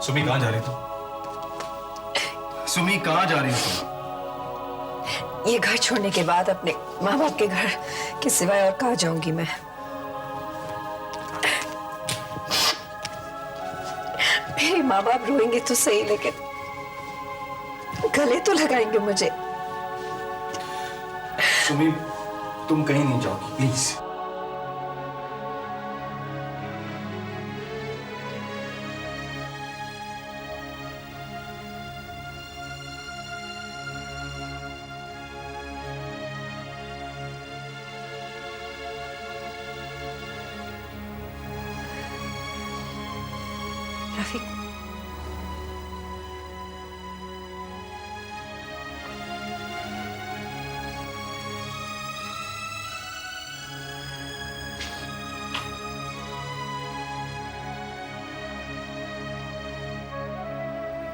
सुमी कहाँ जा रही तू? सुमी कहाँ जा रही है? ये घर छोड़ने के बाद अपने माँ बाप के घर के सिवाय और कहाँ जाऊंगी मैं? मेरे माँ बाप रोएंगे तो सही, लेकिन गले तो लगाएंगे मुझे। सुमी, तुम कहीं नहीं जाओगी, प्लीज। रफीक,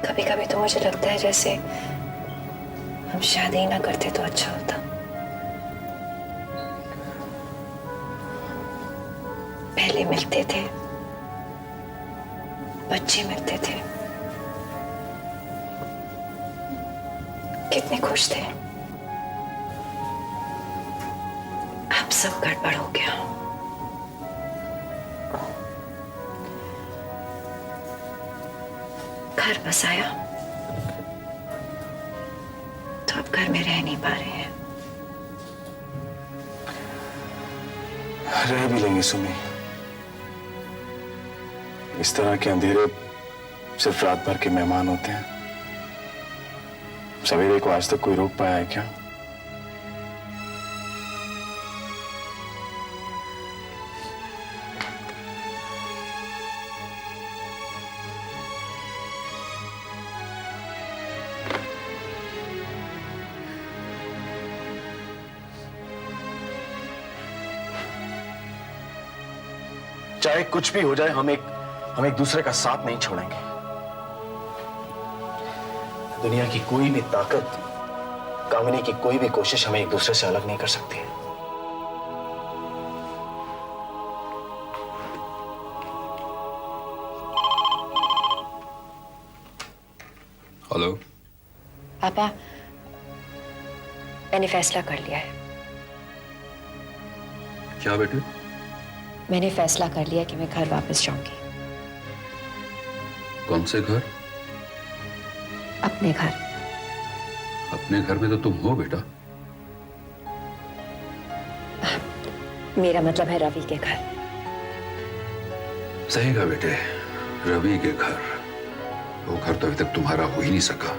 कभी कभी तो मुझे लगता है जैसे हम शादी ही ना करते तो अच्छा होता। पहले मिलते थे, बच्चे मिलते थे, कितने खुश थे। अब सब गड़बड़ हो गया। घर बसाया तो अब घर में रह नहीं पा रहे हैं। रह भी लेंगे सुमी। इस तरह के अंधेरे सिर्फ रात भर के मेहमान होते हैं। सवेरे को आज तक कोई रोक पाया है क्या? चाहे कुछ भी हो जाए, हम एक दूसरे का साथ नहीं छोड़ेंगे। दुनिया की कोई भी ताकत, कामिनी की कोई भी कोशिश हमें एक दूसरे से अलग नहीं कर सकती है। हेलो पापा, मैंने फैसला कर लिया है। क्या बेटे? मैंने फैसला कर लिया कि मैं घर वापस जाऊंगी। कौन से घर? अपने घर। अपने घर में तो तुम हो बेटा। मेरा मतलब है रवि के घर। सही कहा बेटे, रवि के घर। वो घर तो अभी तक तुम्हारा हो ही नहीं सका,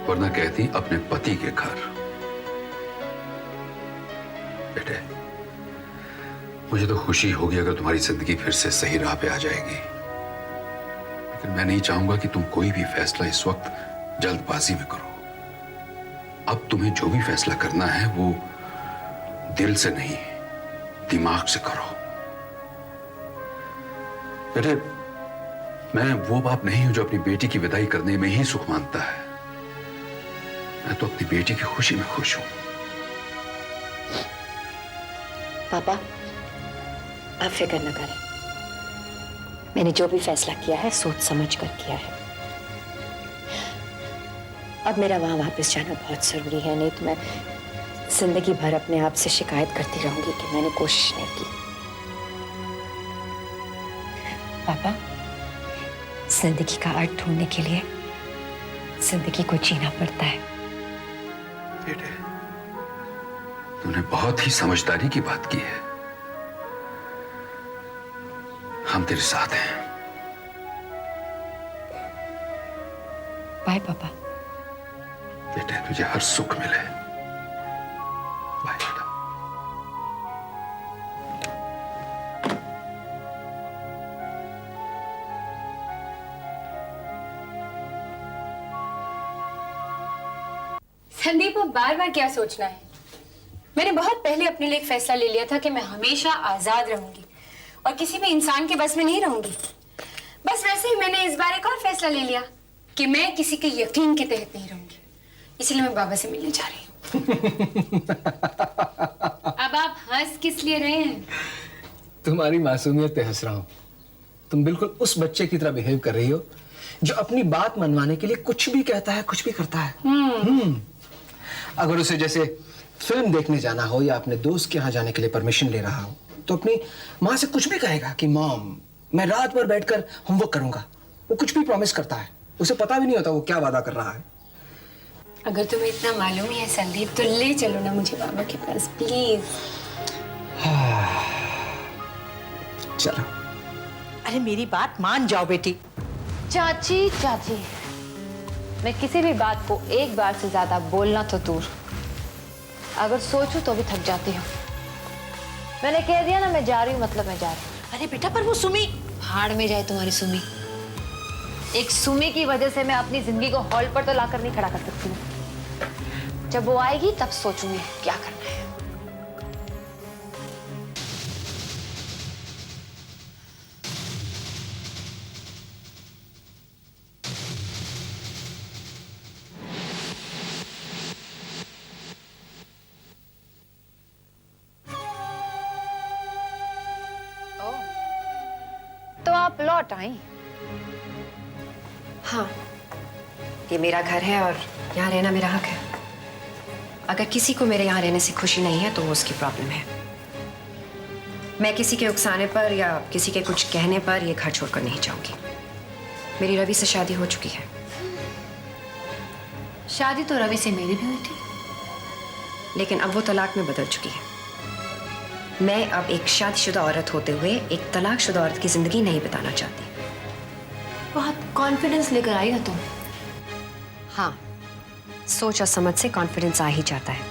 वरना कहती अपने पति के घर। बेटे, मुझे तो खुशी होगी अगर तुम्हारी जिंदगी फिर से सही राह पे आ जाएगी, लेकिन मैं नहीं चाहूंगा कि तुम कोई भी फैसला इस वक्त जल्दबाजी में करो। अब तुम्हें जो भी फैसला करना है वो दिल से नहीं, दिमाग से करो। बेटे, मैं वो बाप नहीं हूं जो अपनी बेटी की विदाई करने में ही सुख मानता है। मैं तो अपनी बेटी की खुशी में खुश हूं। पापा, आप फिक्र न करें। मैंने जो भी फैसला किया है सोच समझ कर किया है। अब मेरा वहां वापस जाना बहुत जरूरी है, नहीं तो मैं जिंदगी भर अपने आप से शिकायत करती रहूंगी कि मैंने कोशिश नहीं की। पापा, जिंदगी का अर्थ ढूंढने के लिए जिंदगी को जीना पड़ता है। बेटे, तूने बहुत ही समझदारी की बात की है। हम तेरे साथ हैं। बाय पापा। बेटे, तुझे हर सुख मिले। बाय बेटा। संदीप, अब बार बार क्या सोचना है? मैंने बहुत पहले अपने लिए एक फैसला ले लिया था कि मैं हमेशा आजाद रहूंगी और किसी भी इंसान के बस में नहीं रहूंगी। बस वैसे ही मैंने इस बार एक और फैसला ले लिया कि मैं किसी के यकीन के तहत नहीं रहूंगी। इसलिए मैं बाबा से मिलने जा रही हूँ। अब आप हंस किस लिए रहे हैं? तुम्हारी मासूमियत पे हंस रहा हूं। तुम बिल्कुल उस बच्चे की तरह बिहेव कर रही हो जो अपनी बात मनवाने के लिए कुछ भी कहता है, कुछ भी करता है। अगर उसे जैसे फिल्म देखने जाना हो या अपने दोस्त के यहाँ जाने के लिए परमिशन ले रहा हो, तो अपनी माँ से कुछ भी कहेगा कि मॉम मैं रात भर बैठकर होमवर्क करूंगा। वो कुछ भी प्रॉमिस करता है, उसे पता भी नहीं होता वो क्या वादा कर रहा है। अगर तुम्हें इतना मालूम ही है संदीप, तो ले चलो ना मुझे बाबा के पास प्लीज। चलो। अरे मेरी बात मान जाओ बेटी। चाची चाची, मैं किसी भी बात को एक बार से ज्यादा बोलना तो दूर, अगर सोचूं तो भी थक जाती हूँ। मैंने कह दिया ना मैं जा रही हूँ, मतलब मैं जा रही हूँ। अरे बेटा पर वो सुमी। भाड़ में जाए तुम्हारी सुमी। एक सुमी की वजह से मैं अपनी जिंदगी को हॉल पर तो लाकर नहीं खड़ा कर सकती हूँ। जब वो आएगी तब सोचूंगी क्या करना है। तो आप लौट आई? हाँ, ये मेरा घर है और यहाँ रहना मेरा हक है। अगर किसी को मेरे यहाँ रहने से खुशी नहीं है तो वो उसकी प्रॉब्लम है। मैं किसी के उकसाने पर या किसी के कुछ कहने पर ये घर छोड़कर नहीं जाऊंगी। मेरी रवि से शादी हो चुकी है। शादी तो रवि से मेरी भी हुई थी, लेकिन अब वो तलाक में बदल चुकी है। मैं अब एक शादीशुदा औरत होते हुए एक तलाकशुदा औरत की जिंदगी नहीं बिताना चाहती। बहुत कॉन्फिडेंस लेकर आई हो तुम। हाँ, सोच और समझ से कॉन्फिडेंस आ ही जाता है।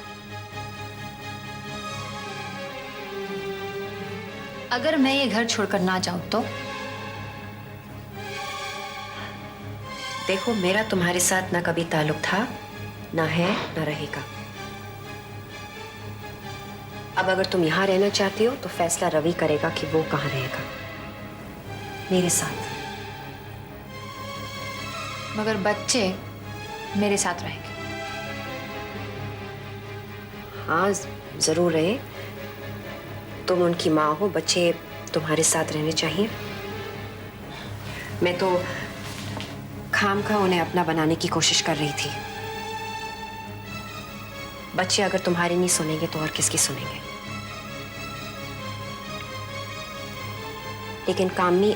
अगर मैं ये घर छोड़कर ना जाऊं तो? देखो, मेरा तुम्हारे साथ ना कभी ताल्लुक था, ना है, ना रहेगा। अब अगर तुम यहाँ रहना चाहती हो तो फैसला रवि करेगा कि वो कहाँ रहेगा। मेरे साथ। मगर बच्चे मेरे साथ रहेंगे। हाँ, जरूर रहे। तुम उनकी माँ हो, बच्चे तुम्हारे साथ रहने चाहिए। मैं तो खामखा उन्हें अपना बनाने की कोशिश कर रही थी। बच्चे अगर तुम्हारी नहीं सुनेंगे तो और किसकी सुनेंगे? लेकिन कामनी,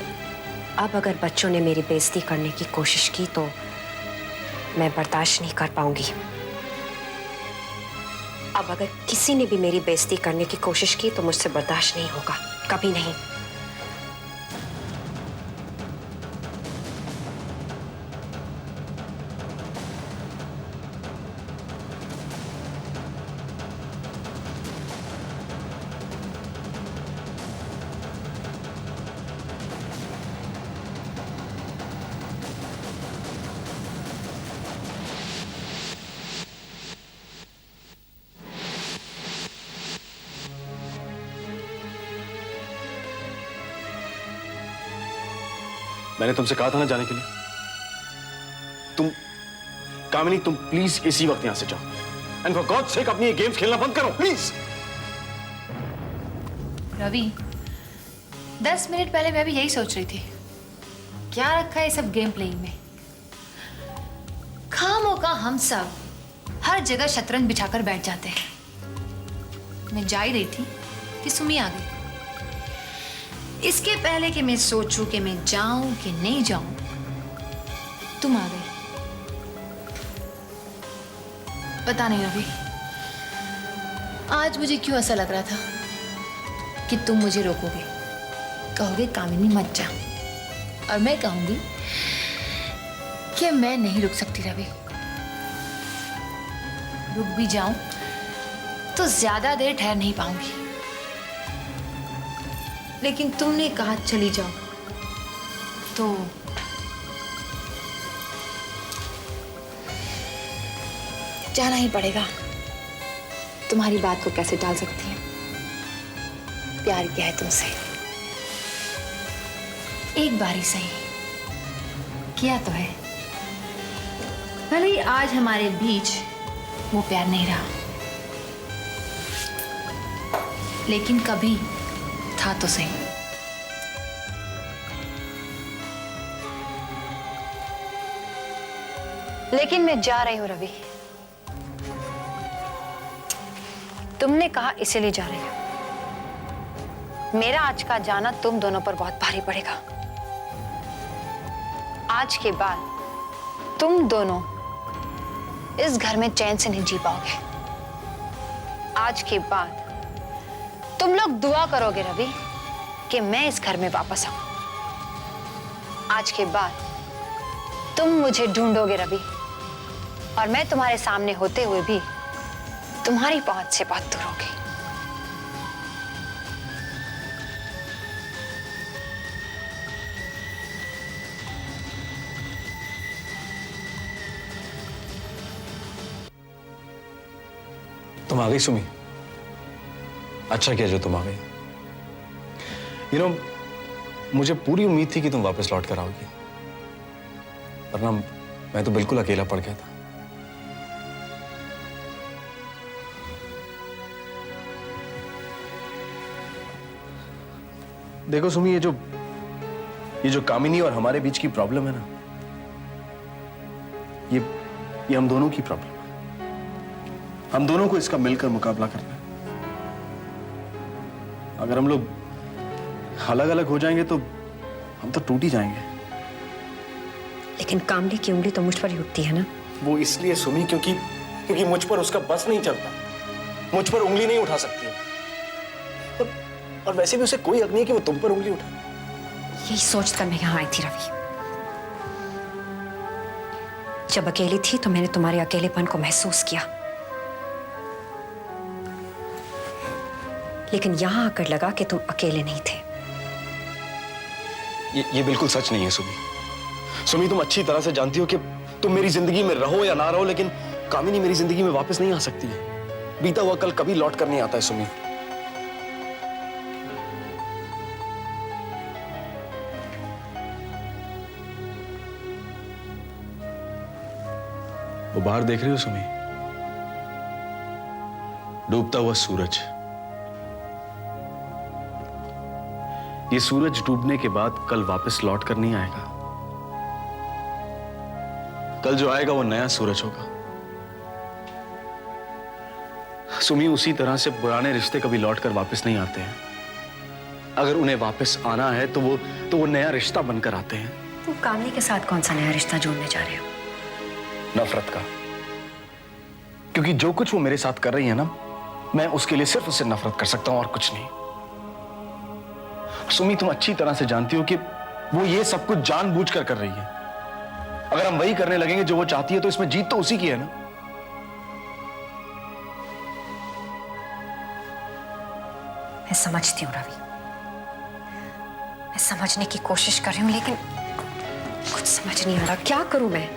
अब अगर बच्चों ने मेरी बेइज्जती करने की कोशिश की तो मैं बर्दाश्त नहीं कर पाऊंगी। अब अगर किसी ने भी मेरी बेइज्जती करने की कोशिश की तो मुझसे बर्दाश्त नहीं होगा, कभी नहीं। मैंने तुमसे कहा था ना जाने के लिए। तुम कामिनी, तुम प्लीज इसी वक्त यहां से जाओ। एंड फॉर गॉड सेक अपनी ये गेम्स खेलना बंद करो प्लीज। रवि, 10 मिनट पहले मैं भी यही सोच रही थी, क्या रखा है सब गेम प्लेइंग में। खामोका हम सब हर जगह शतरंज बिछाकर बैठ जाते हैं। मैं जा ही रही थी कि सुमी आ गई। इसके पहले कि मैं सोचूं कि मैं जाऊं कि नहीं जाऊं, तुम आ गए। पता नहीं रवि, आज मुझे क्यों ऐसा लग रहा था कि तुम मुझे रोकोगे, कहोगे कामिनी मत जा, और मैं कहूंगी कि मैं नहीं रुक सकती रवि। रुक भी जाऊं तो ज्यादा देर ठहर नहीं पाऊंगी। लेकिन तुमने कहा चली जाओ, तो जाना ही पड़ेगा। तुम्हारी बात को कैसे टाल सकती है? प्यार किया है तुमसे, एक बार ही सही किया तो है। भले ही आज हमारे बीच वो प्यार नहीं रहा, लेकिन कभी था तो सही। लेकिन मैं जा रही हूं रवि। तुमने कहा इसीलिए जा रही हूं। मेरा आज का जाना तुम दोनों पर बहुत भारी पड़ेगा। आज के बाद तुम दोनों इस घर में चैन से नहीं जी पाओगे। आज के बाद तुम लोग दुआ करोगे रवि कि मैं इस घर में वापस आऊं। आज के बाद तुम मुझे ढूंढोगे रवि, और मैं तुम्हारे सामने होते हुए भी तुम्हारी पहुंच से बहुत दूर होगी। तुम आ गई सुमी। अच्छा किया जो तुम आ गई। मुझे पूरी उम्मीद थी कि तुम वापस लौट कर आओगी, वरना मैं तो बिल्कुल अकेला पड़ गया था। देखो सुमी, ये जो कामिनी और हमारे बीच की प्रॉब्लम है ना, ये हम दोनों की प्रॉब्लम है। हम दोनों को इसका मिलकर मुकाबला करना है। अगर हम लोग अलग अलग हो जाएंगे तो हम तो टूट ही जाएंगे। लेकिन कामली की उंगली तो मुझ पर ही उठती है ना। वो इसलिए सुमी क्योंकि मुझ पर उसका बस नहीं चलता। मुझ पर उंगली नहीं उठा सकती है। और वैसे भी उसे कोई हक नहीं है कि वो तुम पर उंगली उठाए। यही सोचकर मैं यहां आई थी रवि। जब अकेली थी तो मैंने तुम्हारे अकेलेपन को महसूस किया, लेकिन यहां आकर लगा कि तुम अकेले नहीं थे। ये बिल्कुल सच नहीं है सुमी, तुम अच्छी तरह से जानती हो कि तुम मेरी जिंदगी में रहो या ना रहो, लेकिन कामिनी मेरी जिंदगी में वापस नहीं आ सकती है। बीता हुआ कल कभी लौट कर नहीं आता है सुमी। वो बाहर देख रही हो सुमी? डूबता हुआ सूरज। ये सूरज डूबने के बाद कल वापस लौट कर नहीं आएगा। कल जो आएगा वो नया सूरज होगा। सुमी, उसी तरह से पुराने रिश्ते कभी लौट कर वापस नहीं आते हैं। अगर उन्हें वापस आना है तो वो नया रिश्ता बनकर आते हैं। तुम कामली के साथ कौन सा नया रिश्ता जोड़ने जा रहे हो? नफरत का। क्योंकि जो कुछ वो मेरे साथ कर रही है ना, मैं उसके लिए सिर्फ उससे नफरत कर सकता हूं और कुछ नहीं। सुमी, तुम अच्छी तरह से जानती हो कि वो ये सब कुछ जानबूझकर कर रही है। अगर हम वही करने लगेंगे जो वो चाहती है तो इसमें जीत तो उसी की है ना। मैं समझती हूँ रवि, मैं समझने की कोशिश कर रही हूँ, लेकिन कुछ समझ नहीं आ रहा। क्या करूं मैं?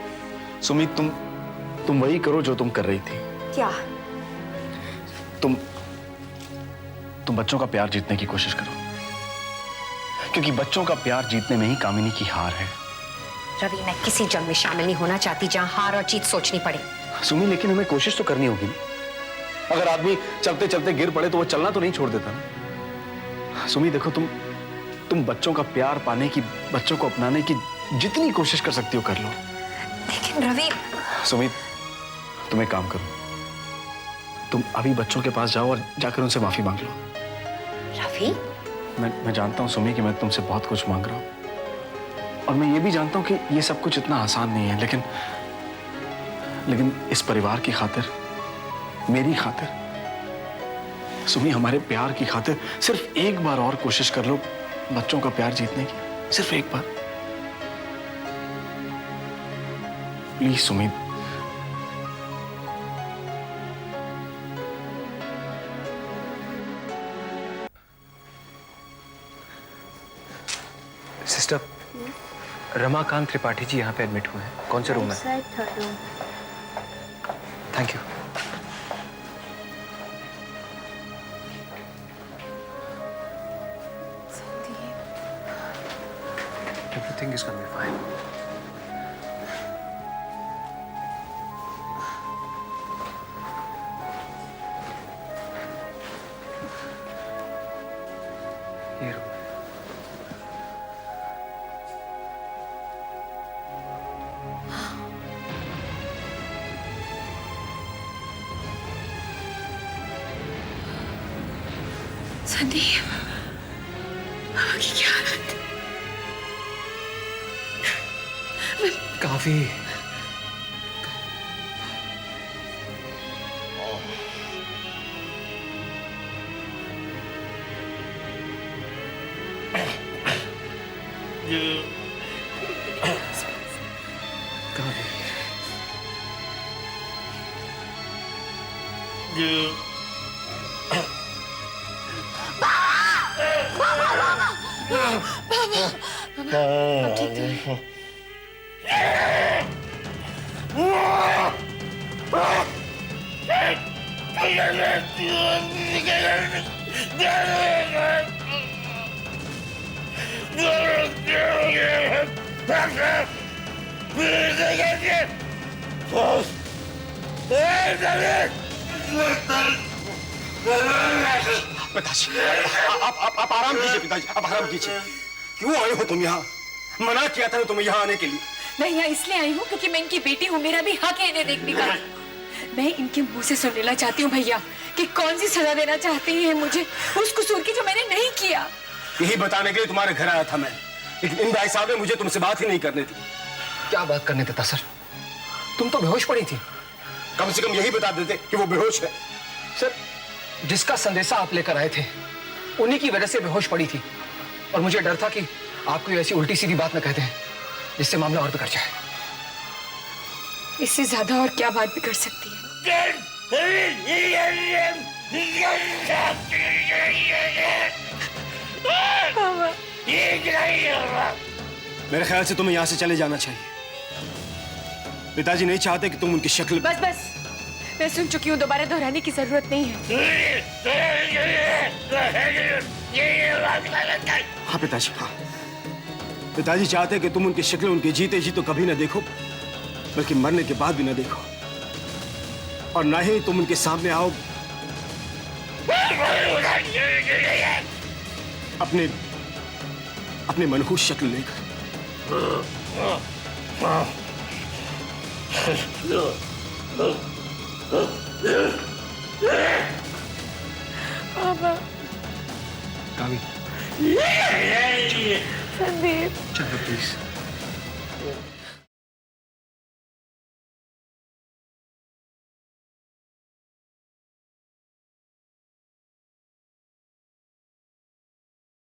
सुमी, तुम वही करो जो तुम कर रही थी। क्या? तुम बच्चों का प्यार जीतने की कोशिश करो, क्योंकि बच्चों का प्यार जीतने में ही कामिनी की हार है। रवि, मैं किसी जंग में शामिल नहीं होना चाहती जहां हार और जीत सोचनी पड़े। सुमी, लेकिन हमें कोशिश तो करनी होगी ना। अगर आदमी चलते चलते गिर पड़े तो वो चलना तो नहीं छोड़ देता ना। सुमी देखो, तुम बच्चों का प्यार पाने की, बच्चों को अपनाने की जितनी कोशिश कर सकती हो कर लो। लेकिन रवि। सुमी, तुम एक काम करो, तुम अभी बच्चों के पास जाओ और जाकर उनसे माफी मांग लो। रवि, मैं जानता हूं सुमी कि मैं तुमसे बहुत कुछ मांग रहा हूं, और मैं ये भी जानता हूं कि ये सब कुछ इतना आसान नहीं है, लेकिन इस परिवार की खातिर, मेरी खातिर, सुमी, हमारे प्यार की खातिर सिर्फ एक बार और कोशिश कर लो बच्चों का प्यार जीतने की। सिर्फ एक बार, प्लीज सुमी। सिस्टर, रमाकांत त्रिपाठी जी यहाँ पे एडमिट हुए हैं। कौन से रूम है? Thank you. Everything is gonna be fine. ये रूम है। संदीप, पापा की क्या हालत? काफी काफी अब ठीक है। पिताजी, आप आराम कीजिए पिताजी, आप आराम कीजिए। क्यों आए हो तुम यहाँ? मना किया था तुम्हें यहाँ आने के लिए। मैं यहाँ इसलिए आई हूँ क्योंकि मैं इनकी बेटी हूँ, मेरा भी हक है इन्हें देखने का। मैं इनके मुंह से सुन लेना चाहती हूँ भैया कि कौन सी सजा देना चाहते हैं मुझे उस कसूर की जो मैंने नहीं किया। यही बताने के लिए तुम्हारे घर आया था मैं, लेकिन इन भाई साहब ने मुझे तुमसे बात ही नहीं करने दी। क्या बात करने देता सर? तुम तो बेहोश पड़ी थी। कम से कम यही बता देते कि वो बेहोश है। सर, जिसका संदेशा आप लेकर आए थे उन्हीं की वजह से बेहोश पड़ी थी, और मुझे डर था कि आप कोई ऐसी उल्टी सीधी बात न कहते हैं जिससे मामला और बिगड़ जाए। इससे ज्यादा और क्या बात बिगड़ सकती है? मेरे ख्याल से तुम्हें यहाँ से चले जाना चाहिए। पिताजी नहीं चाहते कि तुम उनकी शक्ल। बस बस, मैं सुन चुकी हूँ, दोबारा दोहराने की जरूरत नहीं है। हाँ पिताजी, हाँ। पिताजी चाहते कि तुम उनकी शक्ल उनके जीते जी तो कभी ना देखो, बल्कि मरने के बाद भी ना देखो, और ना ही तुम उनके सामने आओ अपने अपने मनहूस शक्ल लेकर। पापा, कावी, संदीप, चलो प्लीज।